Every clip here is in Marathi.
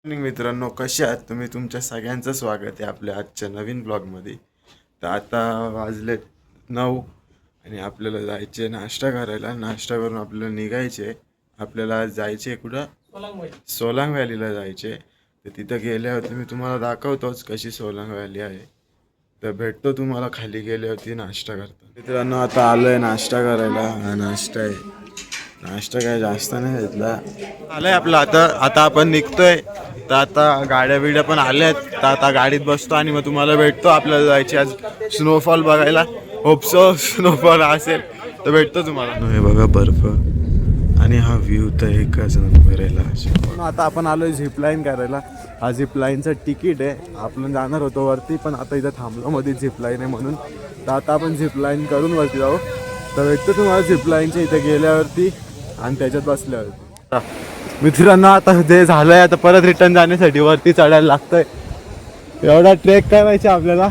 मॉर्निंग मित्रांनो, कसे आहात तुम्ही? तुमच्या सगळ्यांचं स्वागत आहे आपल्या आजच्या नवीन ब्लॉगमध्ये. तर आता वाजले 9 आणि आपल्याला जायचे नाश्ता करायला. नाश्ता करून आपल्याला निघायचे. आपल्याला आज जायचे कुठं? सोलांग व्हॅलीला जायचे. तर तिथं गेल्यावरती मी तुम्हाला दाखवतोच कशी सोलांग व्हॅली आहे. तर भेटतो तुम्हाला खाली गेल्यावरती नाश्ता करतो. मित्रांनो, आता आलोय नाश्ता करायला. हा नाश्ता आहे. नाश्ता काय जास्त नाही घेतला. आलंय आपलं. आता आपण निघतोय. तर आता गाड्या बिड्या पण आल्यात. तर आता गाडीत बसतो आणि मग तुम्हाला भेटतो. आपल्याला जायची आज स्नोफॉल बघायला. होपसो स्नोफॉल असेल तर भेटतो तुम्हाला. हे बघा बर्फ आणि हा व्ह्यू तर एकच नंबर आहे. आता आपण आलोय झिपलाईन करायला. हा झिपलाईनचं तिकीट आहे. आपण जाणार होतो वरती, पण आता इथं थांबलो मध्ये झिपलाईन आहे म्हणून. तर आता आपण झिपलाईन करून वरती जाऊ. तर भेटतो तुम्हाला झिपलाईनच्या इथे गेल्यावरती आणि त्याच्यात बसल्यावरती. मित्रांनो, आता जे झालंय आता परत रिटर्न जाण्यासाठी वरती चढायला लागतंय. एवढा ट्रेक करायचा आपल्याला.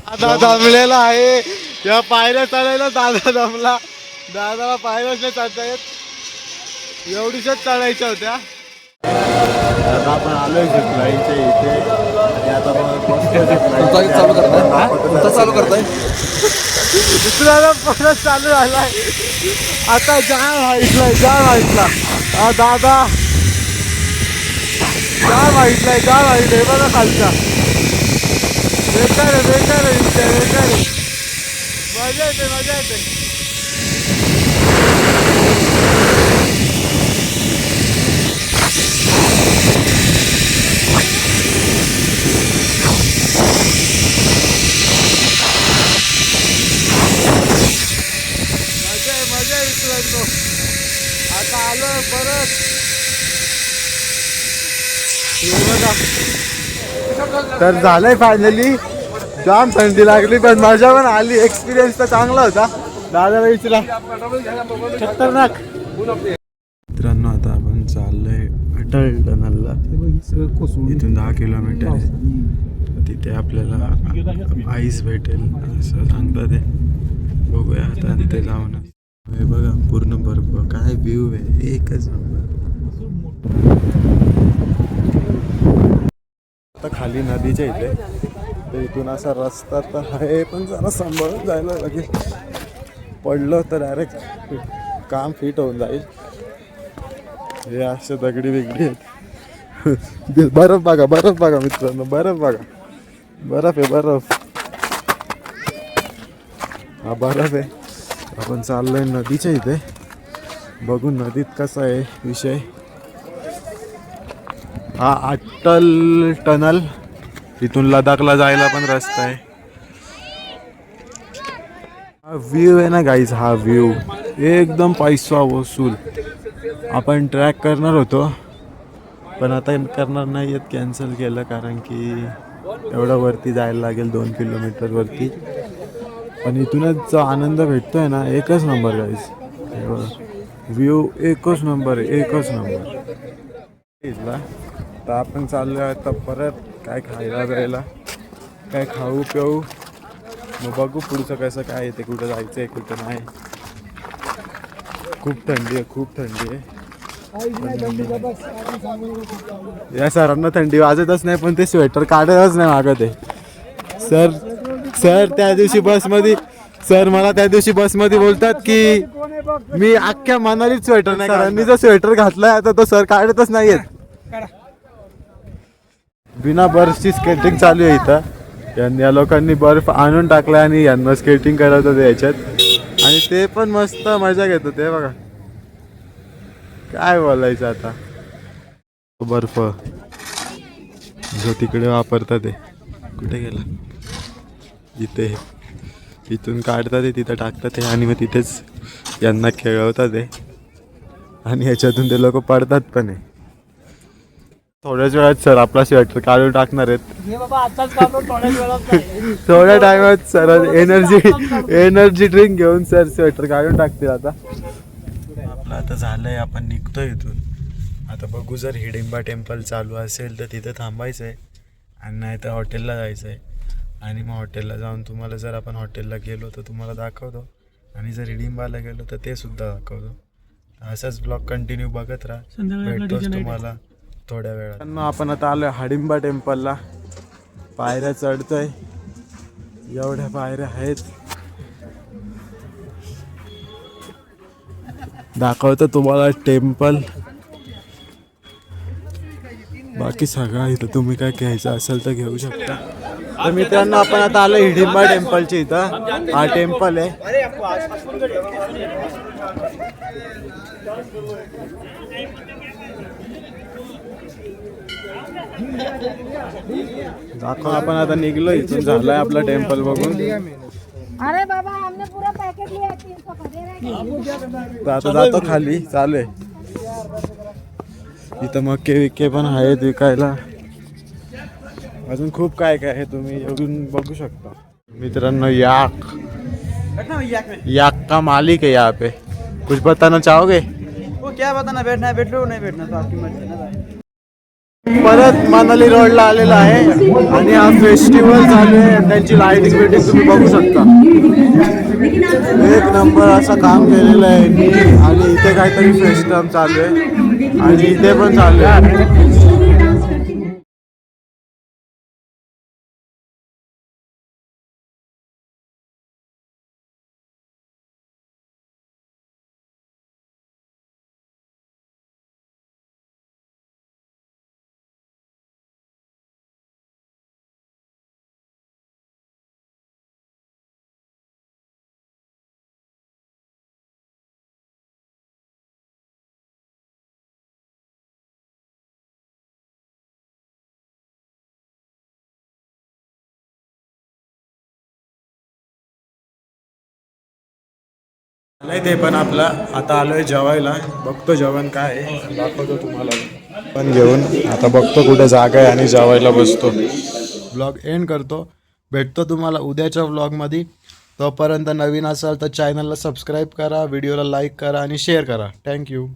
आता दमलेला आहे. त्या पायऱ्या चढायला दादा दमला. दादाला पायऱ्याच नाही चढता येत. एवढीशच चढायच्या होत्या. आता आपण आलोय झिपलाईनच्या इथे आणि आता चालू करताय. दुसऱ्याला परत चालू झालाय. आता जाम हाईटला हा दादा. जाम हाईटलाय बघा खालचा. बेकार आहे. मजा येते. आता आलो परत. तर झालंय फायनली. जाम थंडी लागली पण मजा पण आली. एक्सपिरियन्स तर चांगला होता. दादाला विचारा. खतरनाक. मित्रांनो, आता आपण चाललोय अटल टनलला. इथून 10 किलोमीटर आहे. तिथे आपल्याला आईस भेटेल असं सांगतात ते. बघूया आता तिथे जाऊन. हे बघा पूर्ण बर्फ. काय व्ह्यू आहे, एकच नंबर. आता खाली नदीच्या इथे. तर इथून असा रस्ता तर आहे, पण जरा सांभाळून जायला लागेल. पडलं तर डायरेक्ट काम फिट होऊन जाईल. हे असे दगडी वेगळी आहेत. बर्फ बघा मित्रांनो. बर्फ आहे. हा बर्फ आहे. आपण चाललोय नदीच्या इथे. बघू नदीत कसा आहे विषय. हा अटल टनल. इथून लडाखला जायला पण रस्ता आहे. हा व्ह्यू आहे ना गाईज. हा व्ह्यू एकदम पैसा वसूल. आपण ट्रॅक करणार होतो पण आता करणार नाही आहेत. कॅन्सल केलं कारण की एवढं वरती जायला लागेल 2 किलोमीटर वरती. पण इथूनच जो आनंद भेटतोय ना, एकच नंबर गाईज. व्ह्यू एकच नंबर. तर आपण चाललो आहे आता परत काय खायला जायला. काय खाऊ पिऊ मग बघू पुढचं कसं काय आहे ते. कुठं जायचं आहे कुठं नाही. खूप थंडी आहे. या सरांना थंडी वाजतच नाही पण ते स्वेटर काढतच नाही मागत आहे. सर त्या दिवशी मला त्या दिवशी बसमध्ये बोलतात की मी अख्ख्या मनालीत स्वेटर नाही. सरांनी जो स्वेटर घातलाय आता तो सर काढतच नाहीयेत. बिना बर्फची स्केटिंग चालू आहे इथं. या लोकांनी बर्फ आणून टाकलाय आणि यांना स्केटिंग करत होते याच्यात. आणि ते पण मस्त मजा घेत होते. बघा काय बोलायचं आता. बर्फ जो तिकडे वापरतात ते कुठे गेला. इथे इथून काढतात ते तिथं टाकतात ते आणि मग तिथेच यांना खेळवतात ते. आणि ह्याच्यातून ते लोक पडतात पण आहे. थोड्याच वेळात सर आपला स्वेटर काढून टाकणार आहेत. थोड्या टायमात सर एनर्जी ड्रिंक घेऊन सर स्वेटर काढून टाकतील. आता आपलं आता झालंय. आपण निघतोय इथून. आता बघू जर हिडिंबा टेम्पल चालू असेल तर तिथं थांबायचं आहे आणि नाही तर हॉटेलला जायचं आहे. आणि मग हॉटेलला जाऊन तुम्हाला जर आपण हॉटेलला गेलो तर तुम्हाला दाखवतो आणि जर हिडिंबाला गेलो तर ते सुद्धा दाखवतो. असाच ब्लॉग कंटिन्यू बघत राहा. संध्याकाळी आपला भेटतोच DJ night तुम्हाला थोड्या वेळात. आपण आता आलोय हाडिंबा टेम्पलला. पायऱ्या चढतोय, एवढ्या पायऱ्या आहेत. दाखवतो तुम्हाला टेम्पल. बाकी सगळं इथं तुम्ही काय घ्यायचं असेल तर घेऊ शकता. तर मित्रांनो आपण आता आलो हिडिंबा टेम्पलच्या इथं. हा टेम्पल आहे. दाखव. आपण आता निघलो इथून. झालाय आपला टेम्पल बघून. अरे बाबा हमने पूरा पैकेट लिया 300 का दे रहे तर आता जातो खाली. चालू आहे इथं मक्के विक्के पण आहेत विकायला. अजून खूप काय काय आहे, तुम्ही येऊन बघू शकता. मित्रांनो याक का मालिक है यहाँ पे. कुछ बताना चाहोगे? वो क्या बताना, बैठना है बैठ लो, नहीं बैठना तो आपकी मर्जी है ना भाई. परत मनाली रोडला आलेला आहे आणि हा फेस्टिवल चालू आहे. त्यांची लाईटिंग बिल्डिंग तुम्ही बघू शकता. एक नंबर असं काम केलेलं आहे. आणि इथे काहीतरी फेस्टिवल चालू आहे आणि इथे पण चालू आहे. नाही ते पण आपलं आता आलोय जेवायला. बघतो जेवण काय आहे, दाखवतो तुम्हाला पण घेऊन. आता बघतो कुठे जागा आहे आणि जेवायला बसतो. ब्लॉग एंड करतो. भेटतो तुम्हाला उद्याच्या ब्लॉगमध्ये. तोपर्यंत नवीन असाल तर चॅनलला सबस्क्राईब करा, व्हिडिओला लाईक करा आणि शेअर करा. थँक्यू.